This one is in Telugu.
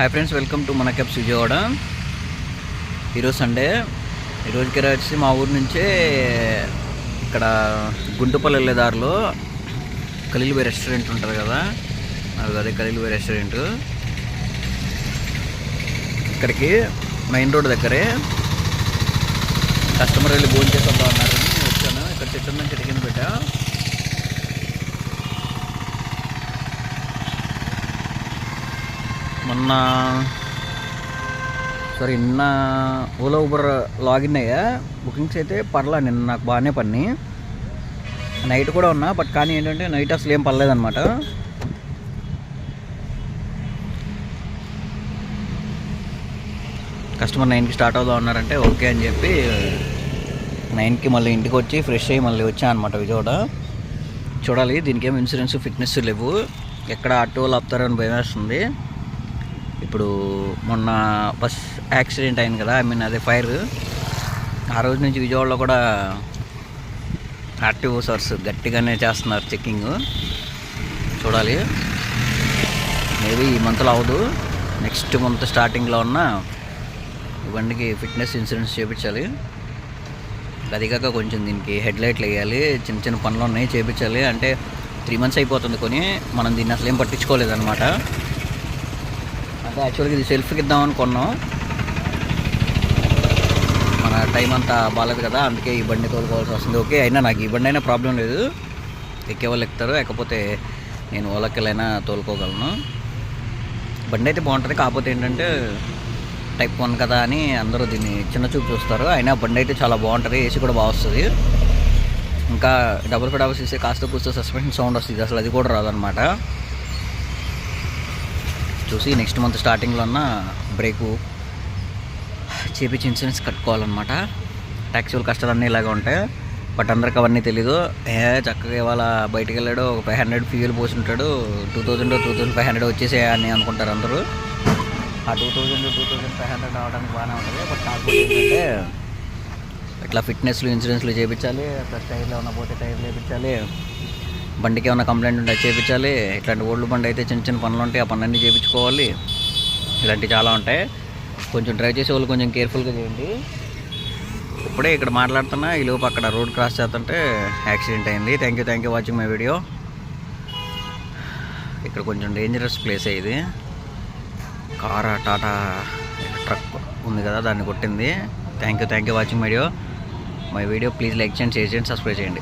హాయ్ ఫ్రెండ్స్, వెల్కమ్ టు మన క్యాబ్స్ విజయవాడ. ఈరోజు సండే. ఈరోజుకి వచ్చి మా ఊరు నుంచే ఇక్కడ గుంటుపల్లి వెళ్ళే దారిలో ఖలీల్ భాయ్ రెస్టారెంట్ ఉంటుంది కదా, అదే ఖలీల్ భాయ్ రెస్టారెంట్. ఇక్కడికి మెయిన్ రోడ్ దగ్గరే కస్టమర్ వెళ్ళి భోజనం చేసి వద్దాం అన్నారని వచ్చాను. ఇక్కడ చెట్టు నుంచి చెట్టు కింద పెట్టా. నిన్న ఓలా ఊబర్ లాగిన్ అయ్యా. బుకింగ్స్ అయితే పర్లా, నిన్న నాకు బాగానే పని. నైట్ కూడా ఉన్నా, బట్ కానీ ఏంటంటే నైట్ అసలు ఏం పర్లేదన్నమాట. కస్టమర్ 9కి స్టార్ట్ అవుదాం అన్నారంటే ఓకే అని చెప్పి 9కి మళ్ళీ ఇంటికి వచ్చి ఫ్రెష్ అయ్యి మళ్ళీ వచ్చాను అనమాట విజయవాడ. చూడాలి, దీనికి ఏం ఇన్సూరెన్స్ ఫిట్నెస్ లేవు. ఎక్కడ ఆటోలు ఆపుతారని భయం వేస్తుంది. ఇప్పుడు మొన్న బస్ యాక్సిడెంట్ అయింది కదా, అదే ఫైర్. ఆ రోజు నుంచి విజయవాడలో కూడా ఆర్టీఓ సర్స్ గట్టిగానే చేస్తున్నారు చెక్కింగ్. చూడాలి, మేబీ ఈ మంత్లో అవ్వదు, నెక్స్ట్ మంత్ స్టార్టింగ్లో ఉన్న ఈ బండికి ఫిట్నెస్ ఇన్సూరెన్స్ చేయించాలి. అదిగాక కొంచెం దీనికి హెడ్లైట్లు వేయాలి, చిన్న చిన్న పనులు ఉన్నాయి చేయించాలి. అంటే 3 months అయిపోతుంది కొని, మనం దీన్ని అసలు ఏం పట్టించుకోలేదన్నమాట. అంటే యాక్చువల్గా ఇది సెల్ఫ్కి ఇద్దామని కొన్నాం, మన టైం అంతా బాగాలేదు కదా, అందుకే ఈ బండి తోలుకోవాల్సి వస్తుంది. ఓకే, అయినా నాకు ఈ బండి అయినా ప్రాబ్లం లేదు, ఎక్కేవాళ్ళు ఎక్కుతారు, లేకపోతే నేను ఓలకెళ్ళైనా తోలుకోగలను. బండి అయితే బాగుంటుంది, కాకపోతే ఏంటంటే టైప్ 1 కదా అని అందరూ దీన్ని చిన్న చూపు చూస్తారు. అయినా బండి అయితే చాలా బాగుంటుంది, ఏసీ కూడా బాగా వస్తుంది. ఇంకా డబుల్ ఫెడ్ అవర్స్ ఇస్తే కాస్త కూస్తో సస్పెన్షన్ సౌండ్ వస్తుంది, అసలు అది కూడా రాదనమాట. చూసి నెక్స్ట్ మంత్ స్టార్టింగ్లో ఉన్న బ్రేకు చేపించి ఇన్సూరెన్స్ కట్టుకోవాలన్నమాట. ట్యాక్సీ వాళ్ళ కష్టాలన్నీ ఇలాగే ఉంటాయి, బట్ అందరికి అవన్నీ తెలీదు. చక్కగా ఇవాళ బయటికి వెళ్ళాడు, ఒక 500 ఫ్యూయల్ పోసి ఉంటాడు, 2000-2500 వచ్చేసే అని అనుకుంటారు అందరూ. ఆ 2000-2500 రావడానికి బాగానే ఉంటుంది, బట్ కాకపోతే ఏంటంటే ఇట్లా ఫిట్నెస్లు ఇన్సూరెన్స్లు చేయించాలి, ప్లస్ టైర్లు ఏమైనా పోతే టైర్లు వేయించాలి, బండికి ఏమైనా కంప్లైంట్ ఉంటే చేయించాలి. ఇట్లాంటి ఓల్డ్ బండి అయితే చిన్న చిన్న పనులు ఉంటాయి, ఆ పనులన్నీ చేయించుకోవాలి. ఇలాంటివి చాలా ఉంటాయి. కొంచెం డ్రైవ్ చేసే వాళ్ళు కొంచెం కేర్ఫుల్గా చేయండి. ఇప్పుడే ఇక్కడ మాట్లాడుతున్నా, ఈ లోపు అక్కడ రోడ్ క్రాస్ చేస్తుంటే యాక్సిడెంట్ అయింది. Thank you watching my video. ఇక్కడ కొంచెం డేంజరస్ ప్లేసే ఇది. కారా టాటా ట్రక్ ఉంది కదా, దాన్ని కొట్టింది. Thank you watching my video. Please like చేయండి, షేర్ చేయండి, సబ్స్క్రైబ్ చేయండి.